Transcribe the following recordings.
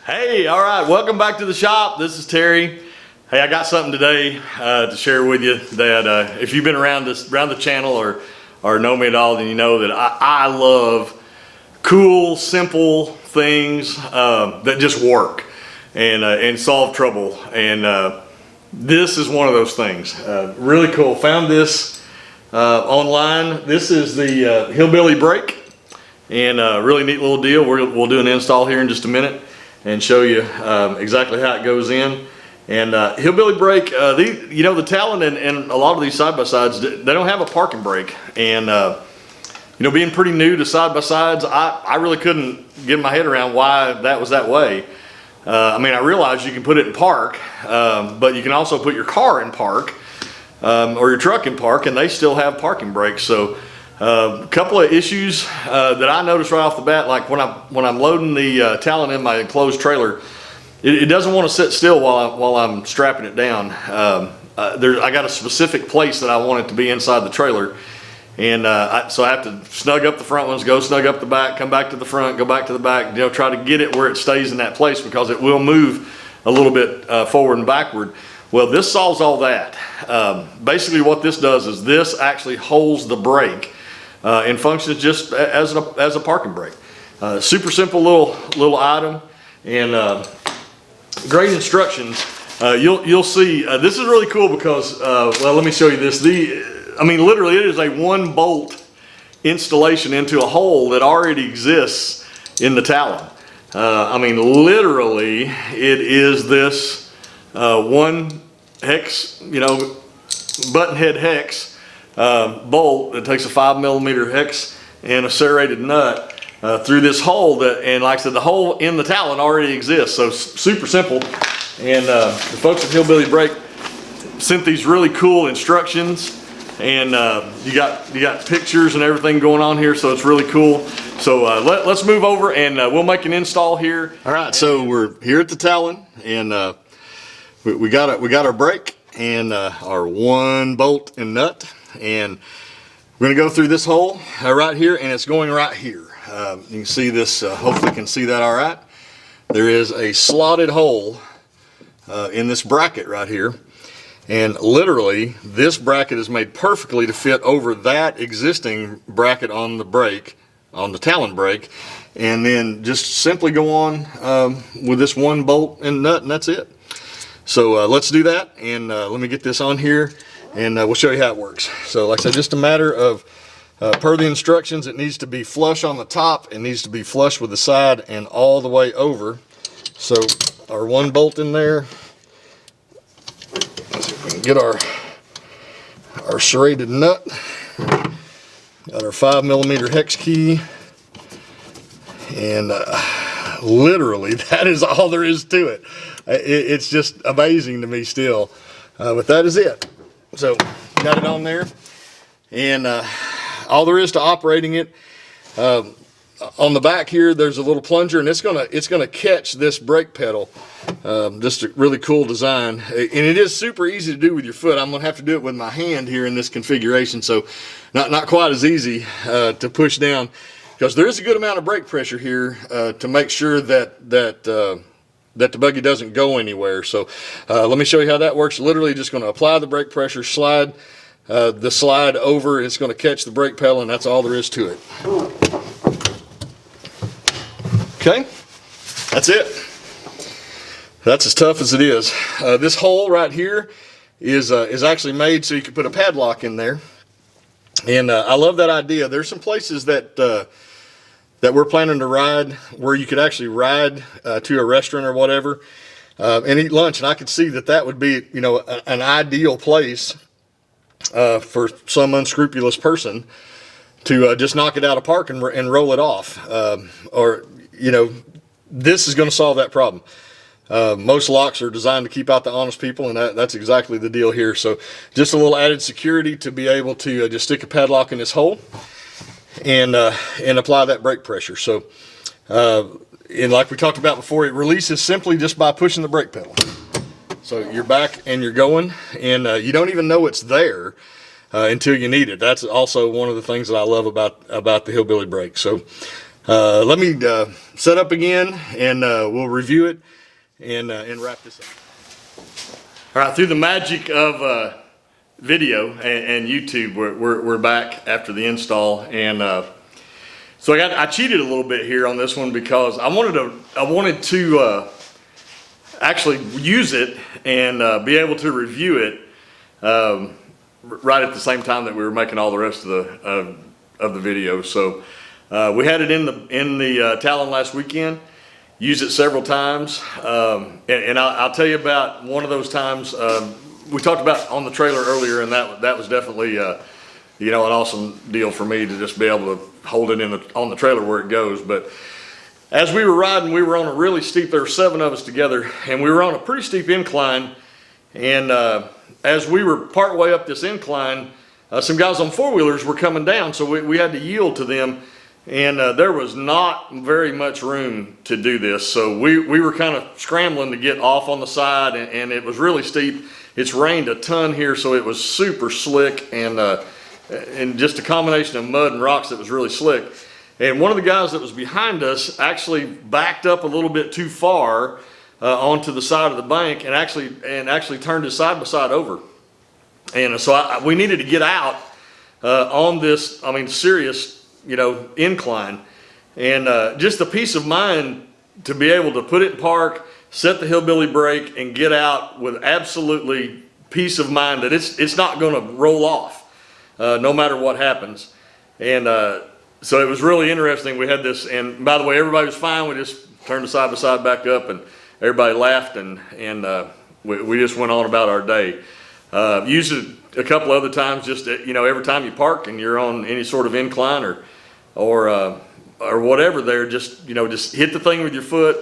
Hey, all right, welcome back to the shop. This is Terry. Hey, I got something today to share with you that if you've been around the channel or know me at all, then you know that I love cool, simple things that just work and solve trouble. And this is one of those things. Really cool. Found this online. This is the HillBilly brake, and really neat little deal. We'll do an install here in just a minute and show you exactly how it goes in. And HillBilly brake, the Talon and a lot of these side-by-sides, they don't have a parking brake. And being pretty new to side-by-sides, I really couldn't get my head around why that was that way. I realized you can put it in park, but you can also put your car in park or your truck in park, and they still have parking brakes. So a couple of issues that I noticed right off the bat, like when I'm loading the Talon in my enclosed trailer, it doesn't want to sit still while I'm strapping it down. I got a specific place that I want it to be inside the trailer, and so I have to snug up the front ones, go snug up the back, come back to the front, go back to the back, try to get it where it stays in that place, because it will move a little bit forward and backward. Well, this solves all that. Basically what this does is this actually holds the brake and functions just as a parking brake. Super simple little item, and great instructions. You'll see this is really cool because well, let me show you this. Literally it is a 1 bolt installation into a hole that already exists in the Talon. Literally it is this 1 hex, button head hex bolt that takes a 5mm hex and a serrated nut through this hole and like I said, the hole in the Talon already exists. So super simple. And the folks at HillBilly brake sent these really cool instructions, and you got pictures and everything going on here, so it's really cool. So let's move over and we'll make an install here. All right, so we're here at the Talon, and we got our brake and our 1 bolt and nut, and we're gonna go through this hole right here, and it's going right here. You can see this, hopefully you can see that all right. There is a slotted hole in this bracket right here, and literally this bracket is made perfectly to fit over that existing bracket on the brake, on the Talon brake, and then just simply go on with this 1 bolt and nut, and that's it. So let's do that, and let me get this on here, and we'll show you how it works. So like I said, just a matter of per the instructions, it needs to be flush on the top, it needs to be flush with the side and all the way over. So our 1 bolt in there. Let's see if we can get our serrated nut. Got our 5mm hex key, and literally that is all there is to it. It's just amazing to me still, but that is it. So got it on there, and all there is to operating it, on the back here there's a little plunger, and it's gonna catch this brake pedal. Just a really cool design, and it is super easy to do with your foot. I'm gonna have to do it with my hand here in this configuration, so not quite as easy to push down, because there is a good amount of brake pressure here to make sure that the buggy doesn't go anywhere. So let me show you how that works. Literally just going to apply the brake pressure, slide the slide over, it's going to catch the brake pedal, and that's all there is to it. Okay, that's it. That's as tough as it is. This hole right here is actually made so you can put a padlock in there, and I love that idea. There's some places that we're planning to ride where you could actually ride to a restaurant or whatever and eat lunch, and I could see that would be an ideal place for some unscrupulous person to just knock it out of park and roll it off. This is going to solve that problem. Most locks are designed to keep out the honest people, and that's exactly the deal here. So just a little added security to be able to just stick a padlock in this hole and apply that brake pressure. So and like we talked about before, it releases simply just by pushing the brake pedal. So you're back and you're going, and you don't even know it's there until you need it. That's also one of the things that I love about the HillBilly brake. So Let me set up again, and we'll review it and wrap this up. All right, through the magic of video and YouTube, we're back after the install, and so I cheated a little bit here on this one because I wanted to actually use it and be able to review it right at the same time that we were making all the rest of the video. So we had it in the Talon last weekend. Used it several times, and I'll tell you about one of those times. We talked about on the trailer earlier, and that was definitely an awesome deal for me to just be able to hold it on the trailer where it goes. But as we were riding, we were on a really steep. There were 7 of us together, and we were on a pretty steep incline. And as we were part way up this incline, some guys on 4-wheelers were coming down, so we had to yield to them. And there was not very much room to do this, so we were kind of scrambling to get off on the side, and it was really steep. It's rained a ton here, so it was super slick, and just a combination of mud and rocks that was really slick. And one of the guys that was behind us actually backed up a little bit too far onto the side of the bank, and actually turned his side by side over. And so we needed to get out on this, serious, incline, and just the peace of mind to be able to put it in park, set the HillBilly brake, and get out with absolutely peace of mind that it's not going to roll off no matter what happens. And so it was really interesting. We had this, and by the way, everybody was fine. We just turned the side by side back up, and everybody laughed, and we just went on about our day. Used it a couple other times, just every time you park and you're on any sort of incline or whatever there, just hit the thing with your foot,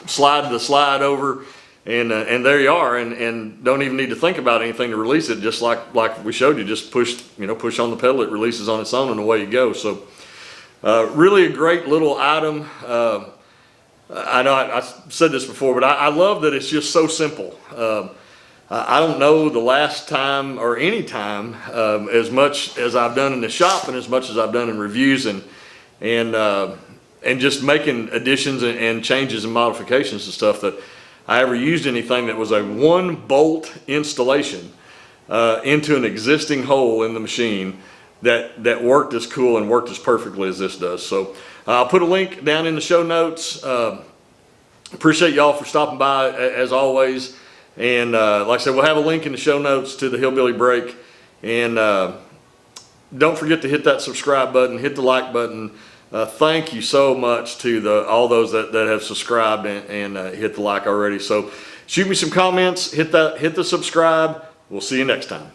slide the slide over, and there you are, and don't even need to think about anything to release it. Just like we showed you, just push on the pedal, it releases on its own, and away you go. So really a great little item. I know I said this before, but I love that it's just so simple. I don't know the last time or any time, as much as I've done in the shop and as much as I've done in reviews and just making additions and changes and modifications and stuff, that I ever used anything that was a 1-bolt installation into an existing hole in the machine that worked as cool and worked as perfectly as this does. So I'll put a link down in the show notes. Appreciate y'all for stopping by as always. And like I said, we'll have a link in the show notes to the HillBilly brake. And don't forget to hit that subscribe button, hit the like button. Thank you so much to all those that have subscribed and hit the like already. So shoot me some comments, hit the subscribe. We'll see you next time.